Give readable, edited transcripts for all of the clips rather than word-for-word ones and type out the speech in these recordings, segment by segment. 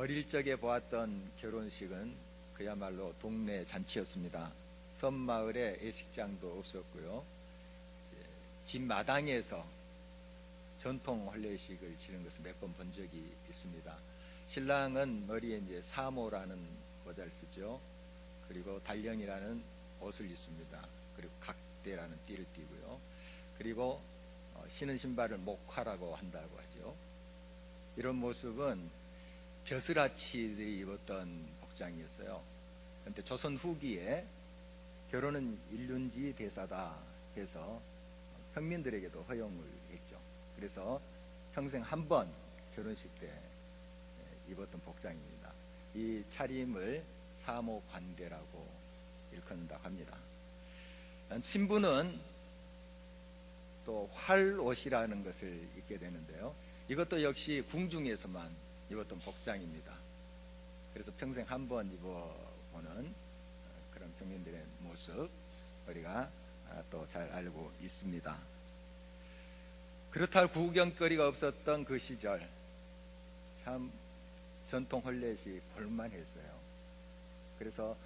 어릴 적에 보았던 결혼식은 그야말로 동네 잔치였습니다. 섬마을에 예식장도 없었고요. 집 마당에서 전통 혼례식을 치른 것을 몇 번 본 적이 있습니다. 신랑은 머리에 이제 사모라는 모자를 쓰죠. 그리고 달령이라는 옷을 입습니다. 그리고 각대라는 띠를 띠고요. 그리고 신은 신발을 목화라고 한다고 하죠. 이런 모습은 벼슬아치들이 입었던 복장이었어요. 그런데 조선 후기에 결혼은 일륜지 대사다 해서 평민들에게도 허용을 했죠. 그래서 평생 한 번 결혼식 때 입었던 복장입니다. 이 차림을 사모관대라고 일컫는다고 합니다. 신부는 또 활옷이라는 것을 입게 되는데요. 이것도 역시 궁중에서만 입었던 복장입니다. 그래서 평생 한 번 입어보는 그런 평민들의 모습 우리가 또 잘 알고 있습니다. 그렇다 할 구경거리가 없었던 그 시절 참 전통 혼례식 볼만했어요. 그래서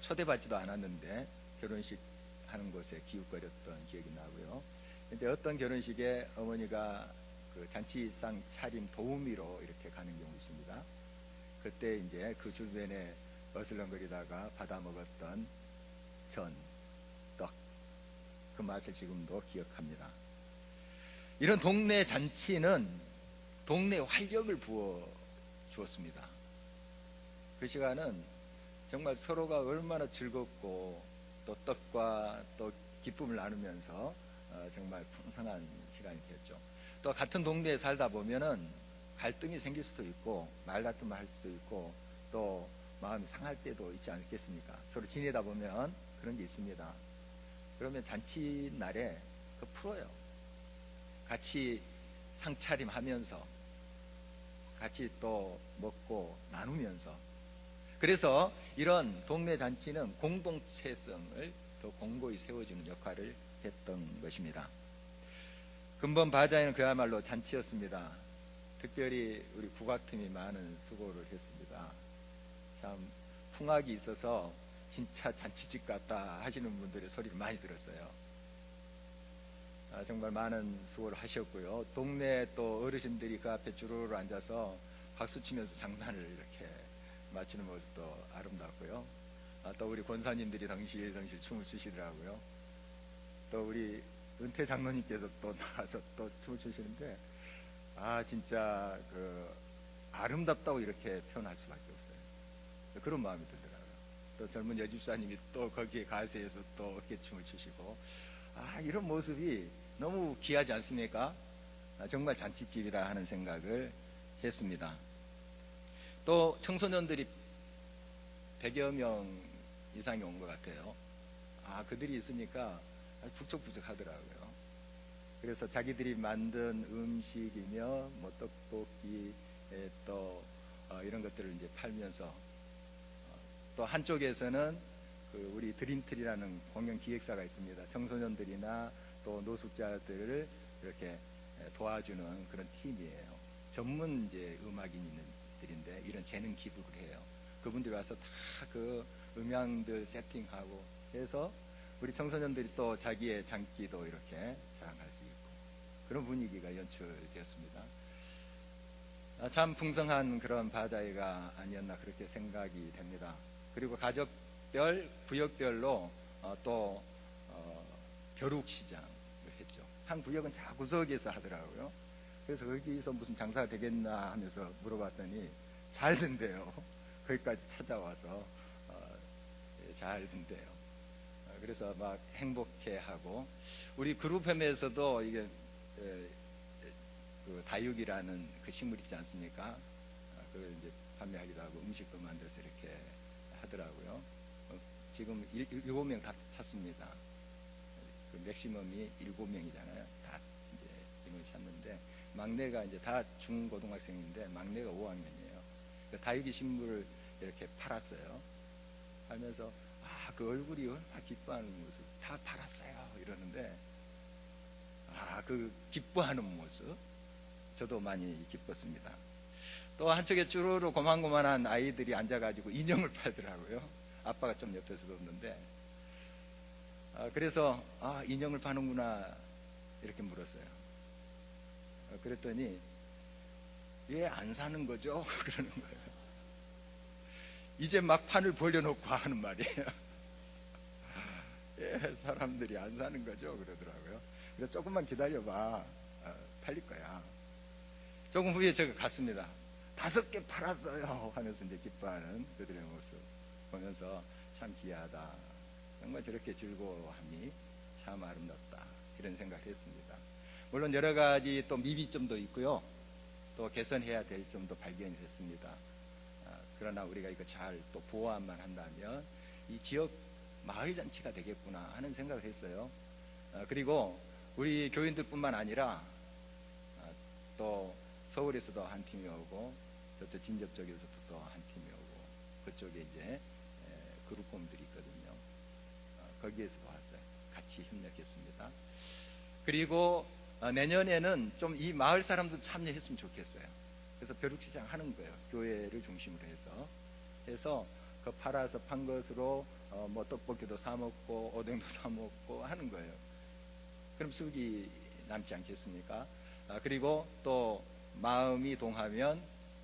초대받지도 않았는데 결혼식 하는 곳에 기웃거렸던 기억이 나고요. 이제 어떤 결혼식에 어머니가 그 잔치상 차림 도우미로 이렇게 가는 경우 있습니다. 그때 이제 그 주변에 어슬렁거리다가 받아 먹었던 전, 떡, 그 맛을 지금도 기억합니다. 이런 동네 잔치는 동네에 활력을 부어 주었습니다. 그 시간은 정말 서로가 얼마나 즐겁고 또 떡과 또 기쁨을 나누면서 정말 풍성한 시간이 되었죠. 또 같은 동네에 살다 보면은 갈등이 생길 수도 있고 말다툼을 할 수도 있고 또 마음이 상할 때도 있지 않겠습니까? 서로 지내다 보면 그런 게 있습니다. 그러면 잔치날에 그 풀어요. 같이 상차림하면서 같이 또 먹고 나누면서, 그래서 이런 동네 잔치는 공동체성을 더 공고히 세워주는 역할을 했던 것입니다. 근본 바자회는 그야말로 잔치였습니다. 특별히 우리 국악팀이 많은 수고를 했습니다. 참 풍악이 있어서 진짜 잔치집 같다 하시는 분들의 소리를 많이 들었어요. 정말 많은 수고를 하셨고요. 동네 또 어르신들이 그 앞에 주르르 앉아서 박수 치면서 장난을 이렇게 마치는 모습도 아름답고요. 또 우리 권사님들이 덩실덩실 춤을 추시더라고요. 또 우리 은퇴 장로님께서 또 나가서 또 춤을 추시는데 진짜 그 아름답다고 이렇게 표현할 수밖에 없어요. 그런 마음이 들더라고요. 또 젊은 여집사님이 또 거기에 가세해서 또 어깨춤을 추시고 이런 모습이 너무 귀하지 않습니까? 정말 잔치집이다 하는 생각을 했습니다. 또 청소년들이 100여 명 이상이 온 것 같아요. 그들이 있으니까 북적북적 하더라고요. 그래서 자기들이 만든 음식이며 뭐 떡볶이 또 이런 것들을 이제 팔면서 또 한쪽에서는 그 우리 드림트리라는 공연 기획사가 있습니다. 청소년들이나 또 노숙자들을 이렇게 도와주는 그런 팀이에요. 전문 이제 음악인들인데 이런 재능 기부를 해요. 그분들이 와서 다 그 음향들 세팅하고 해서 우리 청소년들이 또 자기의 장기도 이렇게 자랑할 수 있고 그런 분위기가 연출되었습니다. 참 풍성한 그런 바자회가 아니었나 그렇게 생각이 됩니다. 그리고 가족별, 구역별로 또 벼룩시장을 했죠. 한 구역은 자구석에서 하더라고요. 그래서 거기서 무슨 장사가 되겠나 하면서 물어봤더니 잘 된대요. 거기까지 찾아와서 잘 된대요. 그래서 막 행복해하고 우리 그룹홈에서도 이게 그 다육이라는 그 식물 있지 않습니까? 그걸 이제 판매하기도 하고 음식도 만들어서 이렇게 하더라고요. 지금 7명 다 찼습니다. 그 맥시멈이 7명이잖아요. 다 이제 이걸 찼는데 막내가 이제 다 중고등학생인데 막내가 5학년이에요. 그 다육이 식물을 이렇게 팔았어요. 하면서 그 얼굴이 얼마나 기뻐하는 모습, 다 팔았어요 이러는데 그 기뻐하는 모습 저도 많이 기뻤습니다. 또 한쪽에 쭈루루 고만고만한 아이들이 앉아가지고 인형을 팔더라고요. 아빠가 좀 옆에서 뒀는데, 그래서 인형을 파는구나 이렇게 물었어요. 그랬더니 왜 안 사는 거죠? 그러는 거예요. 이제 막 판을 벌려놓고 하는 말이에요. 예, 사람들이 안 사는 거죠 그러더라고요. 그래서 조금만 기다려봐, 팔릴 거야. 조금 후에 제가 갔습니다. 5개 팔았어요 하면서 이제 기뻐하는 그들의 모습 보면서 참 귀하다, 정말 저렇게 즐거워함이 참 아름답다, 이런 생각을 했습니다. 물론 여러 가지 또 미비점도 있고요, 또 개선해야 될 점도 발견이 됐습니다. 그러나 우리가 이거 잘 또 보완만 한다면 이 지역 마을잔치가 되겠구나 하는 생각을 했어요. 그리고 우리 교인들뿐만 아니라 또 서울에서도 한 팀이 오고, 저쪽 진접 쪽에서도 또 한 팀이 오고, 그쪽에 이제 그룹홈들이 있거든요. 거기에서도 왔어요. 같이 협력했습니다. 그리고 내년에는 좀 이 마을 사람도 참여했으면 좋겠어요. 그래서 벼룩시장 하는 거예요. 교회를 중심으로 해서 그 팔아서 판 것으로 뭐 떡볶이도 사 먹고 오뎅도 사 먹고 하는 거예요. 그럼 수익이 남지 않겠습니까? 그리고 또 마음이 동하면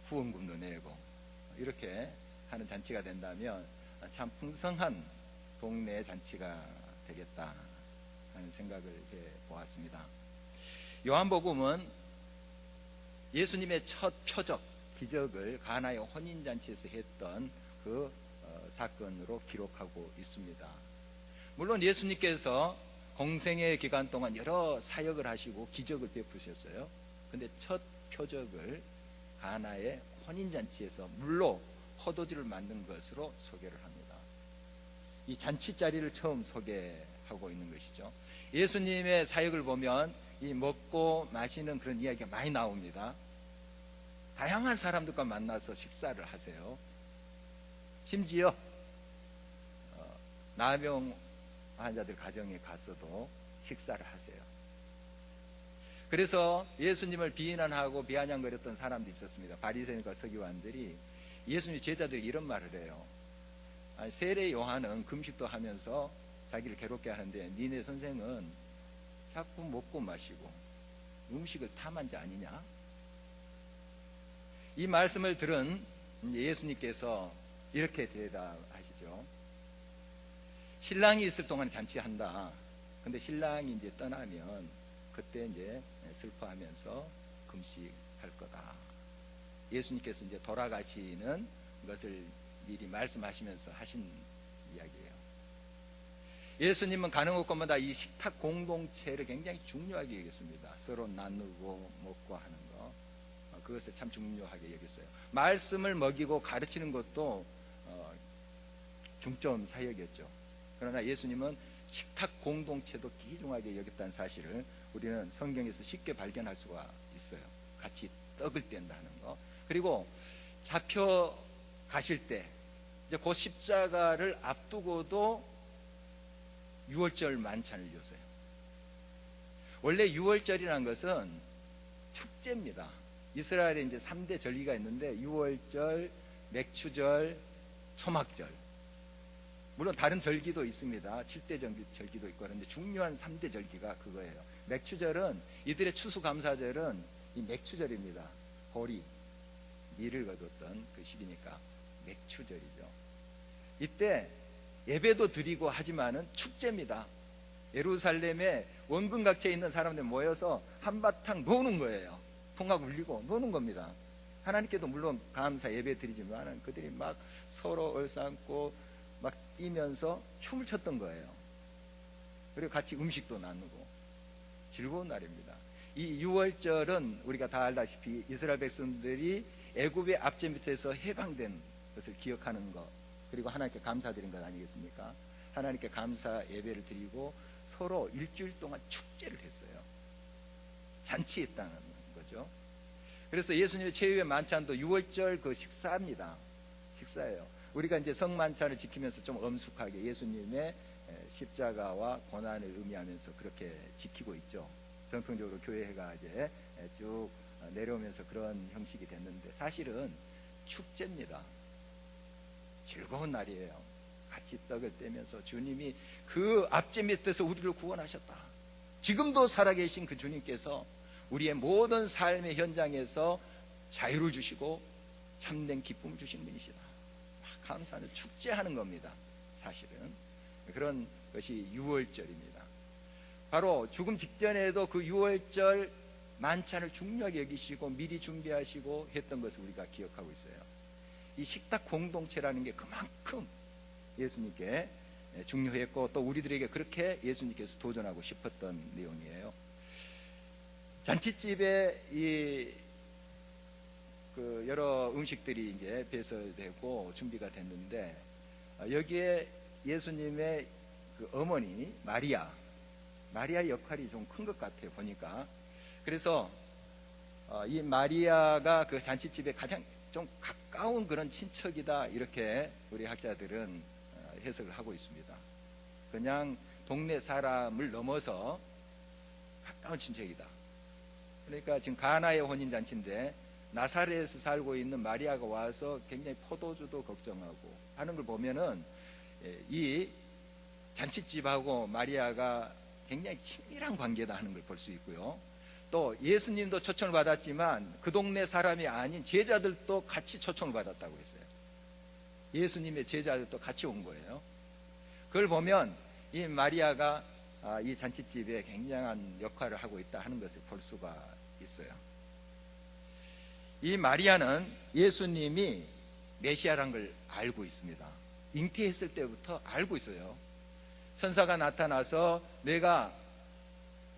후원금도 내고, 이렇게 하는 잔치가 된다면 참 풍성한 동네 잔치가 되겠다 하는 생각을 해 보았습니다. 요한복음은 예수님의 첫 표적, 기적을 가나의 혼인잔치에서 했던 그 사건으로 기록하고 있습니다. 물론 예수님께서 공생의 기간 동안 여러 사역을 하시고 기적을 베푸셨어요. 근데 첫 표적을 가나의 혼인잔치에서 물로 포도주를 만든 것으로 소개를 합니다. 이 잔치자리를 처음 소개하고 있는 것이죠. 예수님의 사역을 보면 이 먹고 마시는 그런 이야기가 많이 나옵니다. 다양한 사람들과 만나서 식사를 하세요. 심지어 나병 환자들 가정에 가서도 식사를 하세요. 그래서 예수님을 비난하고 비아냥거렸던 사람도 있었습니다. 바리새인과 서기관들이 예수님 제자들이 이런 말을 해요. 세례 요한은 금식도 하면서 자기를 괴롭게 하는데 니네 선생은 자꾸 먹고 마시고 음식을 탐한 자 아니냐? 이 말씀을 들은 예수님께서 이렇게 대답하시죠. 신랑이 있을 동안 잔치한다. 근데 신랑이 이제 떠나면 그때 이제 슬퍼하면서 금식할 거다. 예수님께서 이제 돌아가시는 것을 미리 말씀하시면서 하신 이야기예요. 예수님은 가는 곳마다 이 식탁 공동체를 굉장히 중요하게 여겼습니다. 서로 나누고 먹고 하는 거, 그것을 참 중요하게 여겼어요. 말씀을 먹이고 가르치는 것도 중점 사역이었죠. 그러나 예수님은 식탁 공동체도 귀중하게 여겼다는 사실을 우리는 성경에서 쉽게 발견할 수가 있어요. 같이 떡을 뗀다는 거. 그리고 잡혀 가실 때 이제 그 십자가를 앞두고도 유월절 만찬을 줬어요. 원래 유월절이라는 것은 축제입니다. 이스라엘에 이제 3대 절기가 있는데 유월절, 맥추절, 초막절. 물론 다른 절기도 있습니다. 7대 절기도 있고 그런데 중요한 3대 절기가 그거예요. 맥추절은 이들의 추수감사절은 이 맥추절입니다. 보리, 밀을 거뒀던 그 시기니까 맥추절이죠. 이때 예배도 드리고 하지만은 축제입니다. 예루살렘에 원근각지에 있는 사람들 모여서 한바탕 노는 거예요. 풍악 울리고 노는 겁니다. 하나님께도 물론 감사 예배 드리지만 그들이 막 서로 얼싸안고 막 뛰면서 춤을 췄던 거예요. 그리고 같이 음식도 나누고 즐거운 날입니다. 이 유월절은 우리가 다 알다시피 이스라엘 백성들이 애굽의 압제 밑에서 해방된 것을 기억하는 것, 그리고 하나님께 감사드린 것 아니겠습니까? 하나님께 감사 예배를 드리고 서로 일주일 동안 축제를 했어요. 잔치했다는 거죠. 그래서 예수님의 최후의 만찬도 유월절 그 식사입니다. 식사예요. 우리가 이제 성만찬을 지키면서 좀 엄숙하게 예수님의 십자가와 고난을 의미하면서 그렇게 지키고 있죠. 전통적으로 교회가 이제 쭉 내려오면서 그런 형식이 됐는데 사실은 축제입니다. 즐거운 날이에요. 같이 떡을 떼면서 주님이 그 앞제 밑에서 우리를 구원하셨다. 지금도 살아계신 그 주님께서 우리의 모든 삶의 현장에서 자유를 주시고 참된 기쁨을 주신 분이시다. 감사하는 축제하는 겁니다. 사실은 그런 것이 유월절입니다. 바로 죽음 직전에도 그 유월절 만찬을 중요하게 여기시고 미리 준비하시고 했던 것을 우리가 기억하고 있어요. 이 식탁 공동체라는 게 그만큼 예수님께 중요했고 또 우리들에게 그렇게 예수님께서 도전하고 싶었던 내용이에요. 잔치집에 그 여러 음식들이 이제 배설되고 준비가 됐는데 여기에 예수님의 그 어머니 마리아의 역할이 좀 큰 것 같아요, 보니까. 그래서 이 마리아가 그 잔치집에 가장 좀 가까운 그런 친척이다, 이렇게 우리 학자들은 해석을 하고 있습니다. 그냥 동네 사람을 넘어서 가까운 친척이다. 그러니까 지금 가나의 혼인잔치인데 나사렛에서 살고 있는 마리아가 와서 굉장히 포도주도 걱정하고 하는 걸 보면은 이 잔치집하고 마리아가 굉장히 친밀한 관계다 하는 걸 볼 수 있고요. 또 예수님도 초청을 받았지만 그 동네 사람이 아닌 제자들도 같이 초청을 받았다고 했어요. 예수님의 제자들도 같이 온 거예요. 그걸 보면 이 마리아가 이 잔치집에 굉장한 역할을 하고 있다 하는 것을 볼 수가 있어요. 이 마리아는 예수님이 메시아라는 걸 알고 있습니다. 잉태했을 때부터 알고 있어요. 천사가 나타나서 내가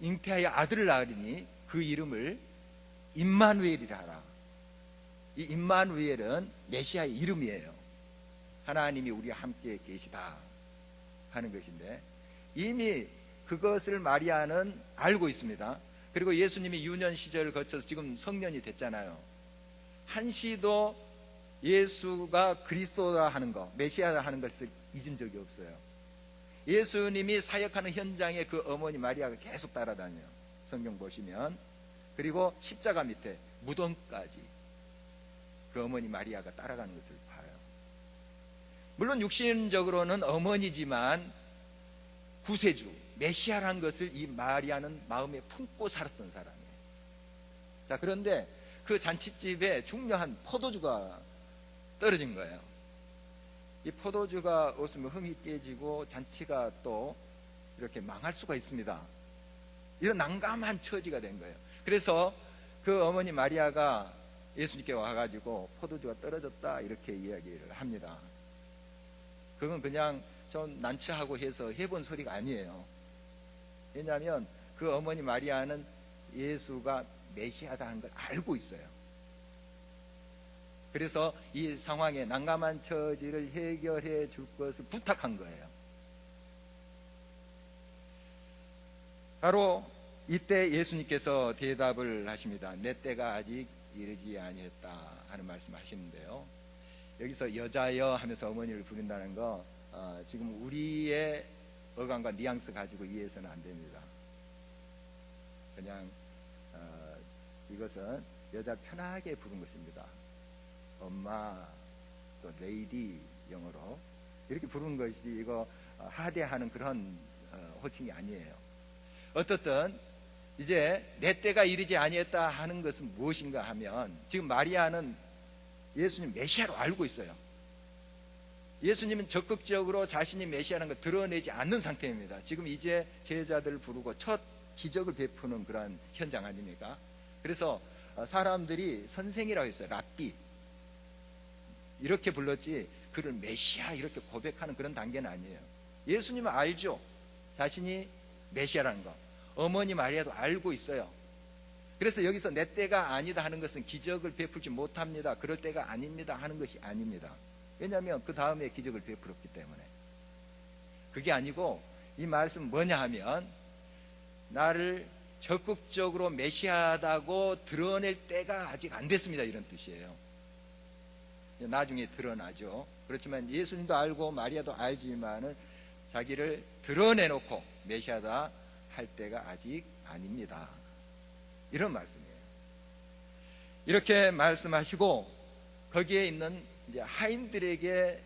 잉태하여 아들을 낳으리니 그 이름을 임마누엘이라 하라. 이 임마누엘은 메시아의 이름이에요. 하나님이 우리와 함께 계시다 하는 것인데 이미 그것을 마리아는 알고 있습니다. 그리고 예수님이 유년 시절을 거쳐서 지금 성년이 됐잖아요. 한시도 예수가 그리스도라 하는 것, 메시아라 하는 것을 잊은 적이 없어요. 예수님이 사역하는 현장에 그 어머니 마리아가 계속 따라다녀요. 성경 보시면. 그리고 십자가 밑에 무덤까지 그 어머니 마리아가 따라가는 것을 봐요. 물론 육신적으로는 어머니지만 구세주, 메시아라는 것을 이 마리아는 마음에 품고 살았던 사람이에요. 자, 그런데 그 잔치집에 중요한 포도주가 떨어진 거예요. 이 포도주가 없으면 흥이 깨지고 잔치가 또 이렇게 망할 수가 있습니다. 이런 난감한 처지가 된 거예요. 그래서 그 어머니 마리아가 예수님께 와가지고 포도주가 떨어졌다 이렇게 이야기를 합니다. 그건 그냥 좀 난처하고 해서 해본 소리가 아니에요. 왜냐하면 그 어머니 마리아는 예수가 메시아다 하는 걸 알고 있어요. 그래서 이 상황에 난감한 처지를 해결해 줄 것을 부탁한 거예요. 바로 이때 예수님께서 대답을 하십니다. 내 때가 아직 이르지 아니했다 하는 말씀 하시는데요. 여기서 여자여 하면서 어머니를 부른다는 거 지금 우리의 어감과 뉘앙스 가지고 이해해서는 안 됩니다. 그냥 이것은 여자 편하게 부른 것입니다. 엄마, 또 레이디 영어로 이렇게 부르는 것이 이거 하대하는 그런 호칭이 아니에요. 어떻든 이제 내 때가 이르지 아니했다 하는 것은 무엇인가 하면 지금 마리아는 예수님 메시아로 알고 있어요. 예수님은 적극적으로 자신이 메시아라는 걸 드러내지 않는 상태입니다. 지금 이제 제자들을 부르고 첫 기적을 베푸는 그런 현장 아닙니까? 그래서 사람들이 선생이라고 했어요. 랍비 이렇게 불렀지 그를 메시아 이렇게 고백하는 그런 단계는 아니에요. 예수님은 알죠. 자신이 메시아라는 거. 어머니 마리아도 알고 있어요. 그래서 여기서 내 때가 아니다 하는 것은 기적을 베풀지 못합니다, 그럴 때가 아닙니다 하는 것이 아닙니다. 왜냐하면 그 다음에 기적을 베풀었기 때문에. 그게 아니고 이 말씀은 뭐냐 하면 나를 적극적으로 메시아다고 드러낼 때가 아직 안 됐습니다 이런 뜻이에요. 나중에 드러나죠. 그렇지만 예수님도 알고 마리아도 알지만은 자기를 드러내놓고 메시아다 할 때가 아직 아닙니다 이런 말씀이에요. 이렇게 말씀하시고 거기에 있는 이제 하인들에게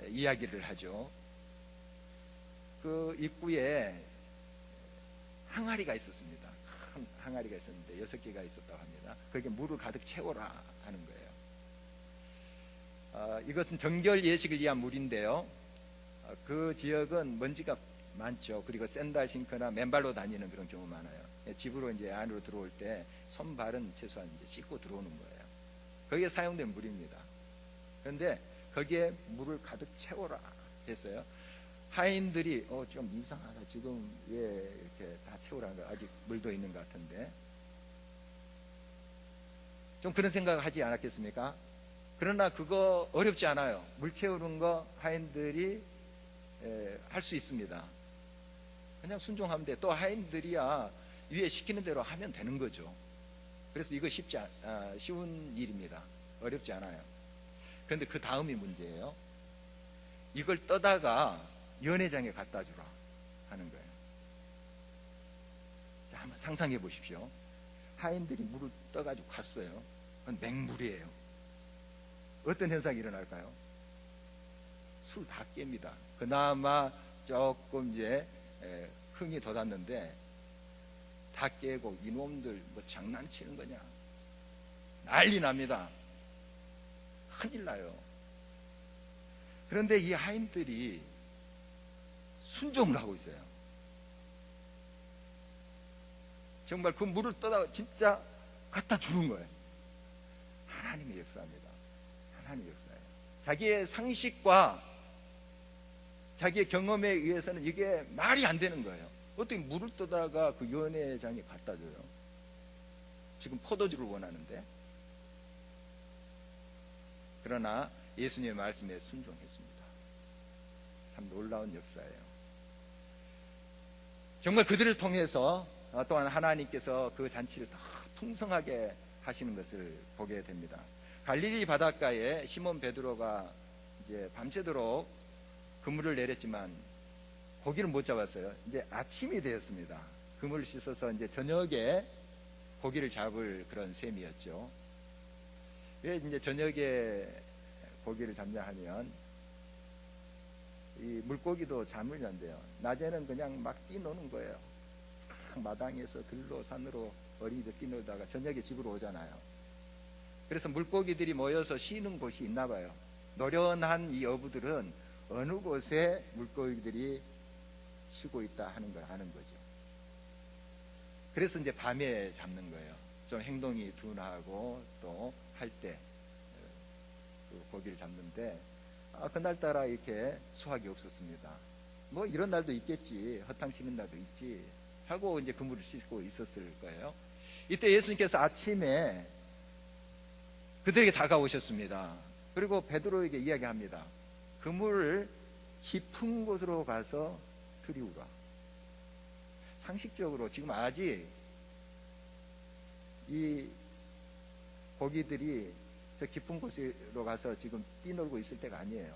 이야기를 하죠. 그 입구에 항아리가 있었습니다. 큰 항아리가 있었는데 6개가 있었다고 합니다. 거기에 물을 가득 채워라 하는 거예요. 이것은 정결 예식을 위한 물인데요. 그 지역은 먼지가 많죠. 그리고 샌들 신거나 맨발로 다니는 그런 경우 많아요. 집으로 이제 안으로 들어올 때 손발은 최소한 이제 씻고 들어오는 거예요. 거기에 사용된 물입니다. 그런데 거기에 물을 가득 채워라 했어요. 하인들이 좀 이상하다. 지금 왜 이렇게 다 채우라는 거, 아직 물도 있는 것 같은데. 좀 그런 생각을 하지 않았겠습니까? 그러나 그거 어렵지 않아요. 물 채우는 거 하인들이 할 수 있습니다. 그냥 순종하면 돼. 또 하인들이야 위에 시키는 대로 하면 되는 거죠. 그래서 이거 쉬운 일입니다. 어렵지 않아요. 그런데 그 다음이 문제예요. 이걸 떠다가 연회장에 갖다 주라 하는 거예요. 자, 한번 상상해 보십시오. 하인들이 물을 떠가지고 갔어요. 그건 맹물이에요. 어떤 현상이 일어날까요? 술 다 깹니다. 그나마 조금 이제 흥이 돋았는데 다 깨고 이놈들 뭐 장난치는 거냐, 난리 납니다. 큰일 나요. 그런데 이 하인들이 순종을 하고 있어요. 정말 그 물을 떠다 진짜 갖다 주는 거예요. 하나님의 역사입니다. 하나님의 역사예요. 자기의 상식과 자기의 경험에 의해서는 이게 말이 안 되는 거예요. 어떻게 물을 떠다가 그 연회장에 갖다 줘요? 지금 포도주를 원하는데. 그러나 예수님의 말씀에 순종했습니다. 참 놀라운 역사예요. 정말 그들을 통해서 또한 하나님께서 그 잔치를 더 풍성하게 하시는 것을 보게 됩니다. 갈릴리 바닷가에 시몬 베드로가 이제 밤새도록 그물을 내렸지만 고기를 못 잡았어요. 이제 아침이 되었습니다. 그물을 씻어서 이제 저녁에 고기를 잡을 그런 셈이었죠. 왜 이제 저녁에 고기를 잡냐 하면 이 물고기도 잠을 잔대요. 낮에는 그냥 막 뛰노는 거예요. 마당에서 들로 산으로 어린이들 뛰놀다가 저녁에 집으로 오잖아요. 그래서 물고기들이 모여서 쉬는 곳이 있나 봐요. 노련한 이 어부들은 어느 곳에 물고기들이 쉬고 있다 하는 걸 아는 거죠. 그래서 이제 밤에 잡는 거예요. 좀 행동이 둔하고 또 할 때 그 고기를 잡는데 그날따라 이렇게 수확이 없었습니다. 뭐 이런 날도 있겠지, 허탕치는 날도 있지 하고 이제 그물을 씻고 있었을 거예요. 이때 예수님께서 아침에 그들에게 다가오셨습니다. 그리고 베드로에게 이야기합니다. 그물을 깊은 곳으로 가서 들이우라. 상식적으로 지금 아직 이 고기들이 저 깊은 곳으로 가서 지금 뛰놀고 있을 때가 아니에요.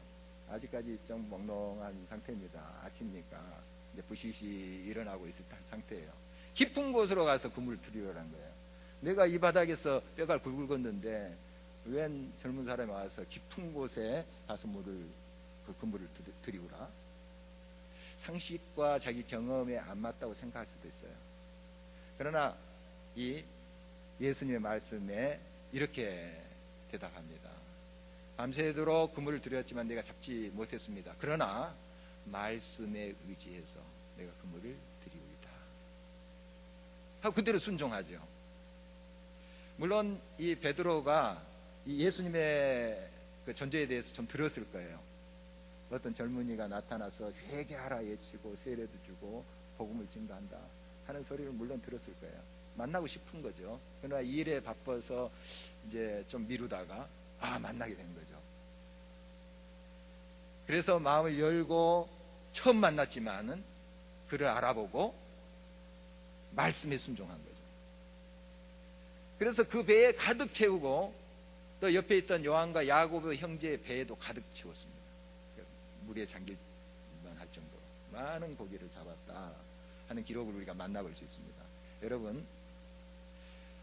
아직까지 좀 몽롱한 상태입니다. 아침이니까 이제 부시시 일어나고 있을 상태예요. 깊은 곳으로 가서 그물을 들이우라는 거예요. 내가 이 바닥에서 뼈가 굴굴 걷는데 웬 젊은 사람이 와서 깊은 곳에 가서 그 그물을 들이우라. 상식과 자기 경험에 안 맞다고 생각할 수도 있어요. 그러나 이 예수님의 말씀에 이렇게 대답합니다. 밤새도록 그물을 들였지만 내가 잡지 못했습니다. 그러나 말씀에 의지해서 내가 그물을 들이우리다 하고 그대로 순종하죠. 물론 이 베드로가 이 예수님의 그 존재에 대해서 좀 들었을 거예요. 어떤 젊은이가 나타나서 회개하라 외치고 세례도 주고 복음을 증거한다 하는 소리를 물론 들었을 거예요. 만나고 싶은 거죠. 그러나 일에 바빠서 이제 좀 미루다가 만나게 된 거죠. 그래서 마음을 열고 처음 만났지만은 그를 알아보고 말씀에 순종한 거죠. 그래서 그 배에 가득 채우고 또 옆에 있던 요한과 야고보 형제의 배에도 가득 채웠습니다. 물에 잠길만 할 정도로 많은 고기를 잡았다 하는 기록을 우리가 만나볼 수 있습니다. 여러분,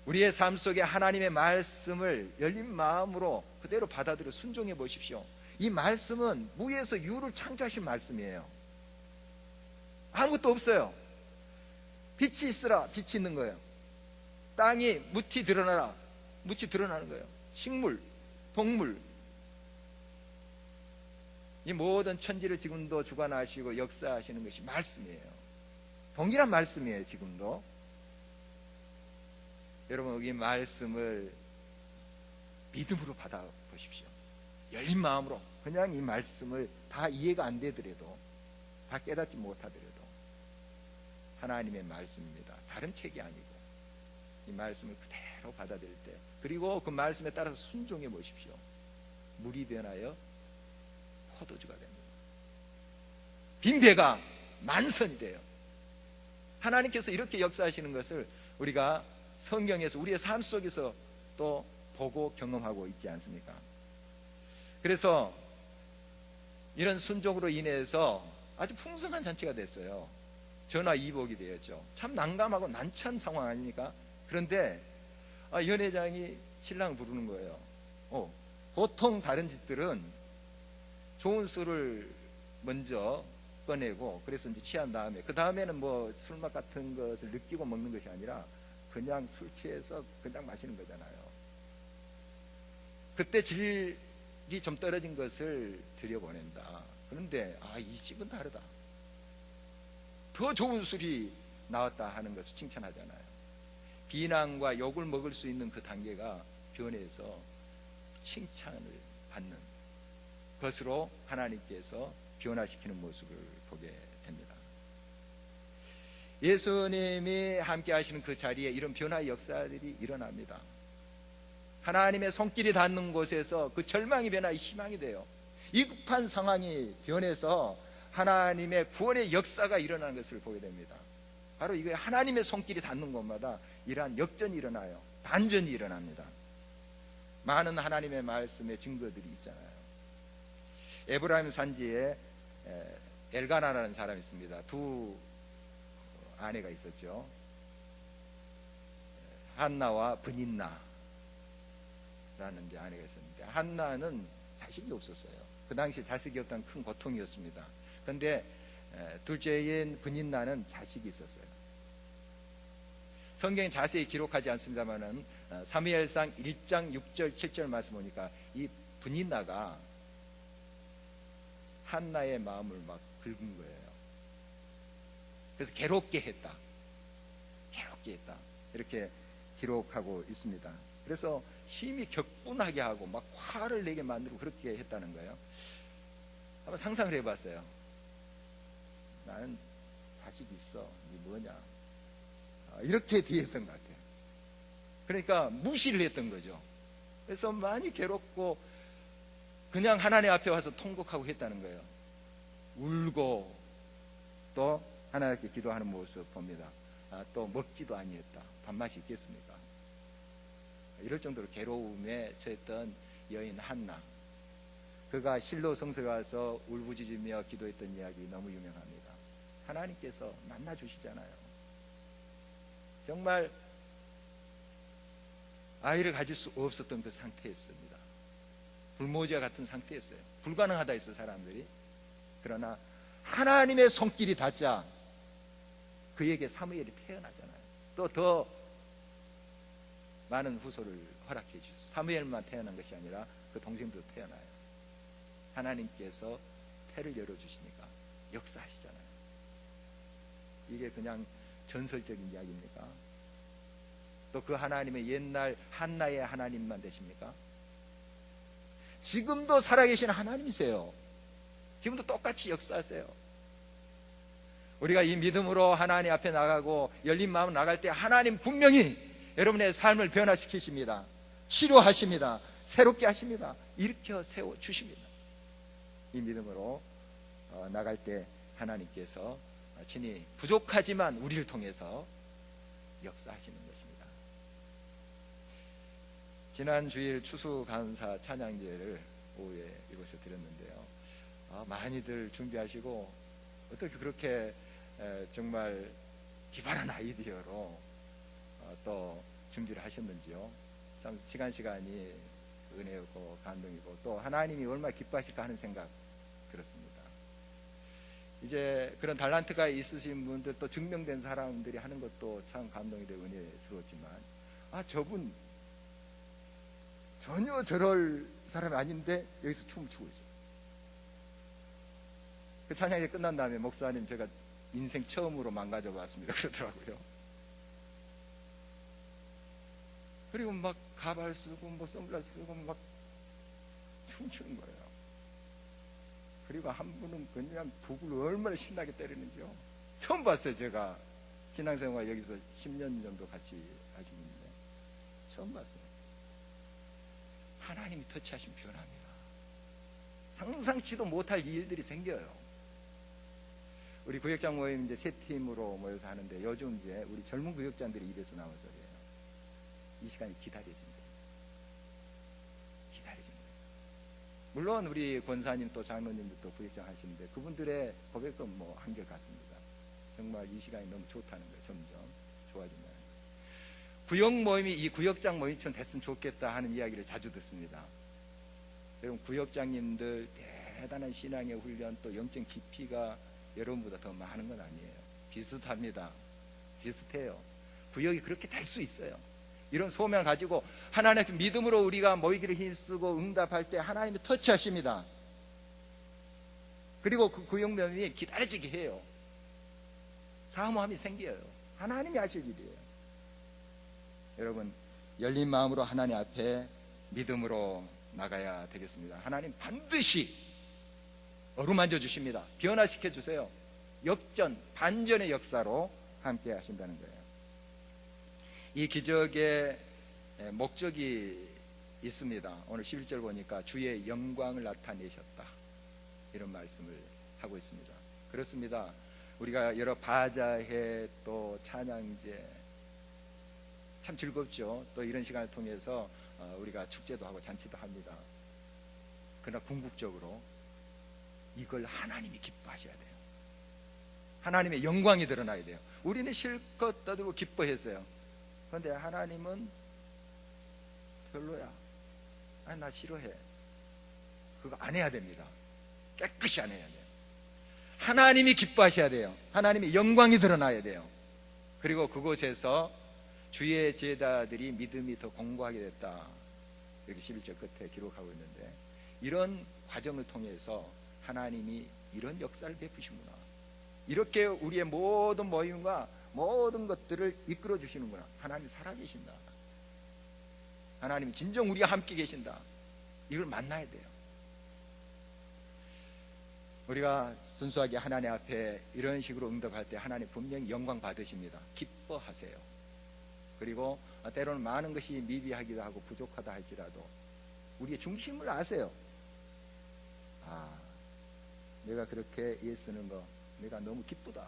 우리의 삶 속에 하나님의 말씀을 열린 마음으로 그대로 받아들여 순종해 보십시오. 이 말씀은 무에서 유를 창조하신 말씀이에요. 아무것도 없어요. 빛이 있으라, 빛이 있는 거예요. 땅이 무티 드러나라, 무티 드러나는 거예요. 식물, 동물, 이 모든 천지를 지금도 주관하시고 역사하시는 것이 말씀이에요. 동일한 말씀이에요. 지금도 여러분, 이 말씀을 믿음으로 받아보십시오. 열린 마음으로. 그냥 이 말씀을 다 이해가 안 되더라도, 다 깨닫지 못하더라도 하나님의 말씀입니다. 다른 책이 아니고 이 말씀을 그대로 받아들일 때, 그리고 그 말씀에 따라서 순종해 보십시오. 물이 변하여 포도주가 됩니다. 빈배가 만선이 돼요. 하나님께서 이렇게 역사하시는 것을 우리가 성경에서 우리의 삶 속에서 또 보고 경험하고 있지 않습니까? 그래서 이런 순종으로 인해서 아주 풍성한 잔치가 됐어요. 전화이복이 되었죠. 참 난감하고 난처한 상황 아닙니까? 그런데 연회장이 신랑을 부르는 거예요. 보통 다른 집들은 좋은 술을 먼저 꺼내고, 그래서 이제 취한 다음에, 그 다음에는 뭐 술맛 같은 것을 느끼고 먹는 것이 아니라 그냥 술 취해서 그냥 마시는 거잖아요. 그때 질이 좀 떨어진 것을 들여보낸다. 그런데 이 집은 다르다. 더 좋은 술이 나왔다 하는 것을 칭찬하잖아요. 비난과 욕을 먹을 수 있는 그 단계가 변해서 칭찬을 받는 것으로 하나님께서 변화시키는 모습을 보게 됩니다. 예수님이 함께 하시는 그 자리에 이런 변화의 역사들이 일어납니다. 하나님의 손길이 닿는 곳에서 그 절망이 변화의 희망이 돼요. 위급한 상황이 변해서 하나님의 구원의 역사가 일어나는 것을 보게 됩니다. 바로 이게 하나님의 손길이 닿는 곳마다 이러한 역전이 일어나요. 반전이 일어납니다. 많은 하나님의 말씀의 증거들이 있잖아요. 에브라임 산지에 엘가나라는 사람이 있습니다. 두 아내가 있었죠. 한나와 브닌나라는 이제 아내가 있었는데, 한나는 자식이 없었어요. 그 당시 자식이 없다는 큰 고통이었습니다. 그런데 둘째인 브닌나는 자식이 있었어요. 성경에 자세히 기록하지 않습니다만은 사무엘상 1장 6절 7절 말씀 보니까 이 브닌나가 한나의 마음을 막 긁은 거예요. 그래서 괴롭게 했다, 괴롭게 했다, 이렇게 기록하고 있습니다. 그래서 힘이 격분하게 하고 막 화를 내게 만들고 그렇게 했다는 거예요. 한번 상상을 해봤어요. 나는 자식 있어, 이게 뭐냐, 이렇게 대했던 것 같아요. 그러니까 무시를 했던 거죠. 그래서 많이 괴롭고 그냥 하나님 앞에 와서 통곡하고 했다는 거예요. 울고 또 하나님께 기도하는 모습 봅니다. 또 먹지도 아니했다. 밥맛이 있겠습니까? 이럴 정도로 괴로움에 처했던 여인 한나, 그가 실로 성소에 와서 울부짖으며 기도했던 이야기 너무 유명합니다. 하나님께서 만나주시잖아요. 정말 아이를 가질 수 없었던 그 상태였습니다. 불모지와 같은 상태였어요. 불가능하다 했어 사람들이. 그러나 하나님의 손길이 닿자 그에게 사무엘이 태어나잖아요. 또 더 많은 후손을 허락해 주셨어요. 사무엘만 태어난 것이 아니라 그 동생도 태어나요. 하나님께서 태를 열어주시니까 역사하시잖아요. 이게 그냥 전설적인 이야기입니까? 또 그 하나님의 옛날 한나의 하나님만 되십니까? 지금도 살아계신 하나님이세요. 지금도 똑같이 역사하세요. 우리가 이 믿음으로 하나님 앞에 나가고 열린 마음으로 나갈 때 하나님 분명히 여러분의 삶을 변화시키십니다. 치료하십니다. 새롭게 하십니다. 일으켜 세워주십니다. 이 믿음으로 나갈 때 하나님께서 친히 부족하지만 우리를 통해서 역사하시는 것입니다. 지난 주일 추수감사 찬양제를 오후에 이곳에 드렸는데요. 많이들 준비하시고 어떻게 그렇게 정말 기발한 아이디어로 또 준비를 하셨는지요? 참 시간이 은혜였고 감동이고 또 하나님이 얼마나 기뻐하실까 하는 생각 들었습니다. 이제 그런 달란트가 있으신 분들 또 증명된 사람들이 하는 것도 참 감동이 되고 은혜스러웠지만 저분 전혀 저럴 사람이 아닌데 여기서 춤을 추고 있어요. 그 찬양이 끝난 다음에 목사님 제가 인생 처음으로 망가져 봤습니다 그러더라고요. 그리고 막 가발 쓰고 뭐 선글라스 쓰고 막 춤추는 거예요. 그리고 한 분은 그냥 북을 얼마나 신나게 때리는지요. 처음 봤어요. 제가 신앙생활 여기서 10년 정도 같이 하신 분인데 처음 봤어요. 하나님이 터치하시면 변합니다. 상상치도 못할 일들이 생겨요. 우리 구역장 모임 이제 세 팀으로 모여서 하는데 요즘 이제 우리 젊은 구역장들이 입에서 나온 소리예요. 이 시간이 기다려진다. 물론 우리 권사님 또 장로님들도 구역장 하시는데 그분들의 고백은 뭐 한결 같습니다. 정말 이 시간이 너무 좋다는 거예요. 점점 좋아진다는 거예요. 구역 모임이 이 구역장 모임처럼 됐으면 좋겠다 하는 이야기를 자주 듣습니다. 여러분 구역장님들 대단한 신앙의 훈련 또 영적 깊이가 여러분보다 더 많은 건 아니에요. 비슷합니다. 비슷해요. 구역이 그렇게 될 수 있어요. 이런 소명을 가지고 하나님의 믿음으로 우리가 모이기를 힘쓰고 응답할 때 하나님이 터치하십니다. 그리고 그 구역면이 기다려지게 해요. 사모함이 생겨요. 하나님이 하실 일이에요. 여러분 열린 마음으로 하나님 앞에 믿음으로 나가야 되겠습니다. 하나님 반드시 어루만져 주십니다. 변화시켜 주세요. 역전, 반전의 역사로 함께 하신다는 거예요. 이 기적의 목적이 있습니다. 오늘 11절 보니까 주의 영광을 나타내셨다 이런 말씀을 하고 있습니다. 그렇습니다. 우리가 여러 바자회 또 찬양제 참 즐겁죠. 또 이런 시간을 통해서 우리가 축제도 하고 잔치도 합니다. 그러나 궁극적으로 이걸 하나님이 기뻐하셔야 돼요. 하나님의 영광이 드러나야 돼요. 우리는 실컷 떠들고 기뻐했어요. 그런데 하나님은 별로야. 나 싫어해. 그거 안 해야 됩니다. 깨끗이 안 해야 돼요. 하나님이 기뻐하셔야 돼요. 하나님의 영광이 드러나야 돼요. 그리고 그곳에서 주의 제자들이 믿음이 더 공고하게 됐다. 여기 11절 끝에 기록하고 있는데 이런 과정을 통해서 하나님이 이런 역사를 베푸시구나. 이렇게 우리의 모든 모임과 모든 것들을 이끌어 주시는구나. 하나님이 살아계신다. 하나님이 진정 우리와 함께 계신다. 이걸 만나야 돼요. 우리가 순수하게 하나님 앞에 이런 식으로 응답할 때 하나님 분명히 영광 받으십니다. 기뻐하세요. 그리고 때로는 많은 것이 미비하기도 하고 부족하다 할지라도 우리의 중심을 아세요. 내가 그렇게 애쓰는 거 내가 너무 기쁘다.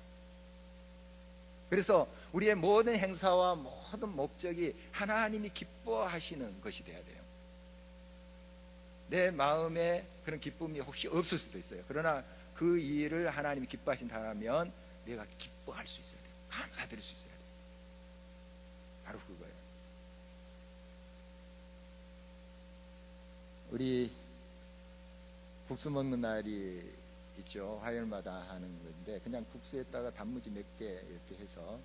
그래서 우리의 모든 행사와 모든 목적이 하나님이 기뻐하시는 것이 돼야 돼요. 내 마음에 그런 기쁨이 혹시 없을 수도 있어요. 그러나 그 일을 하나님이 기뻐하신다면 내가 기뻐할 수 있어야 돼요. 감사드릴 수 있어야 돼요. 바로 그거예요. 우리 국수 먹는 날이 있죠. 화요일마다 하는 건데 그냥 국수에다가 단무지 몇 개 이렇게 해서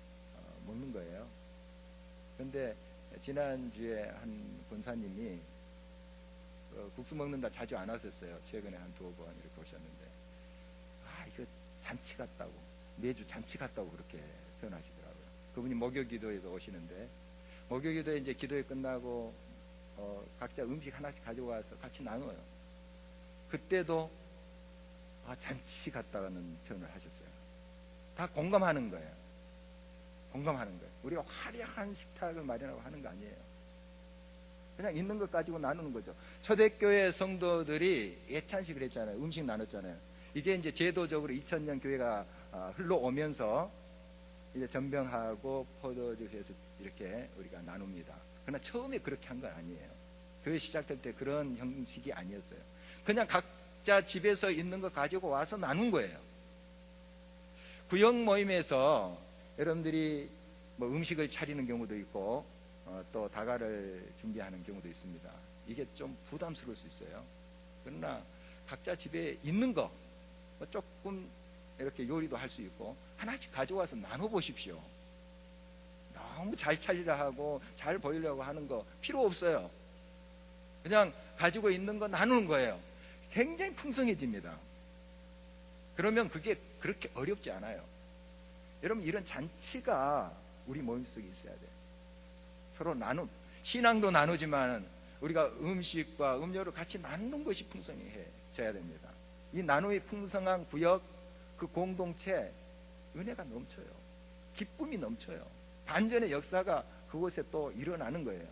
먹는 거예요. 그런데 지난주에 한 권사님이 국수 먹는다 자주 안 하셨어요. 최근에 한 2번 이렇게 오셨는데 이거 잔치 같다고, 매주 잔치 같다고 그렇게 표현하시더라고요. 그분이 목요기도에도 오시는데 목요기도에 이제 기도회 끝나고 각자 음식 하나씩 가지고 와서 같이 나눠요. 그때도 잔치 같다는 표현을 하셨어요. 다 공감하는 거예요. 공감하는 거예요. 우리가 화려한 식탁을 마련하고 하는 거 아니에요. 그냥 있는 것 가지고 나누는 거죠. 초대교회 성도들이 예찬식을 했잖아요. 음식 나눴잖아요. 이게 이제 제도적으로 2000년 교회가 흘러오면서 이제 전병하고 포도주에서 이렇게 우리가 나눕니다. 그러나 처음에 그렇게 한 건 아니에요. 교회 시작될 때 그런 형식이 아니었어요. 그냥 각자 집에서 있는 거 가지고 와서 나눈 거예요. 구역 모임에서 여러분들이 뭐 음식을 차리는 경우도 있고 또 다가를 준비하는 경우도 있습니다. 이게 좀 부담스러울 수 있어요. 그러나 각자 집에 있는 거 조금 이렇게 요리도 할 수 있고 하나씩 가져와서 나눠보십시오. 너무 잘 차리려 하고 잘 보이려고 하는 거 필요 없어요. 그냥 가지고 있는 거 나누는 거예요. 굉장히 풍성해집니다. 그러면 그게 그렇게 어렵지 않아요. 여러분, 이런 잔치가 우리 모임 속에 있어야 돼요. 서로 신앙도 나누지만 우리가 음식과 음료를 같이 나누는 것이 풍성해져야 됩니다. 이 나눔이 풍성한 구역, 그 공동체, 은혜가 넘쳐요. 기쁨이 넘쳐요. 반전의 역사가 그곳에 또 일어나는 거예요.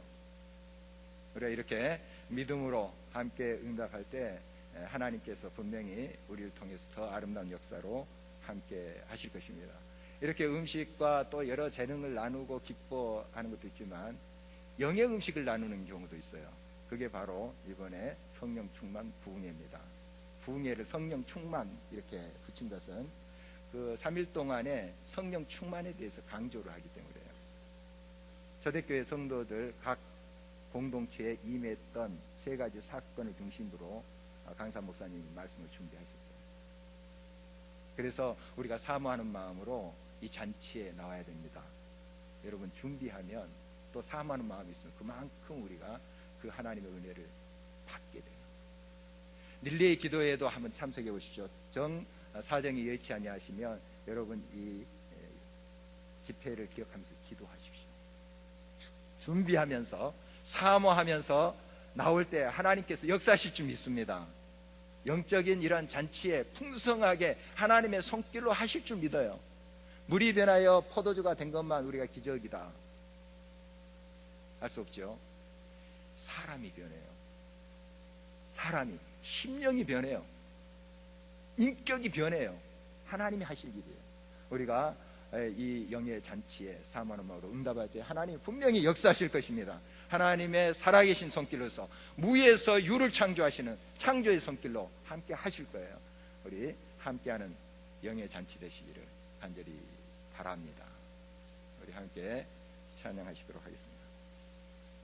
우리가 이렇게 믿음으로 함께 응답할 때 하나님께서 분명히 우리를 통해서 더 아름다운 역사로 함께 하실 것입니다. 이렇게 음식과 또 여러 재능을 나누고 기뻐하는 것도 있지만 영의 음식을 나누는 경우도 있어요. 그게 바로 이번에 성령 충만 부흥회입니다. 부흥회를 성령 충만 이렇게 붙인 것은 그 3일 동안에 성령 충만에 대해서 강조를 하기 때문이에요. 초대교회 성도들 각 공동체에 임했던 3가지 사건을 중심으로 강사 목사님이 말씀을 준비하셨어요. 그래서 우리가 사모하는 마음으로 이 잔치에 나와야 됩니다. 여러분, 준비하면 또 사모하는 마음이 있으면 그만큼 우리가 그 하나님의 은혜를 받게 돼요. 닐리의 기도에도 한번 참석해 보십시오. 사정이 여의치 아니하시면 여러분 이 집회를 기억하면서 기도하십시오. 준비하면서 사모하면서 나올 때 하나님께서 역사하실 줄 믿습니다. 영적인 이런 잔치에 풍성하게 하나님의 손길로 하실 줄 믿어요. 물이 변하여 포도주가 된 것만 우리가 기적이다 할 수 없죠. 사람이 변해요. 사람이, 심령이 변해요. 인격이 변해요. 하나님이 하실 일이에요. 우리가 이 영의 잔치에 사모하는 마음으로 응답할 때 하나님이 분명히 역사하실 것입니다. 하나님의 살아계신 손길로서 무에서 유를 창조하시는 창조의 손길로 함께 하실 거예요. 우리 함께하는 영의 잔치 되시기를 간절히 바랍니다. 우리 함께 찬양하시도록 하겠습니다.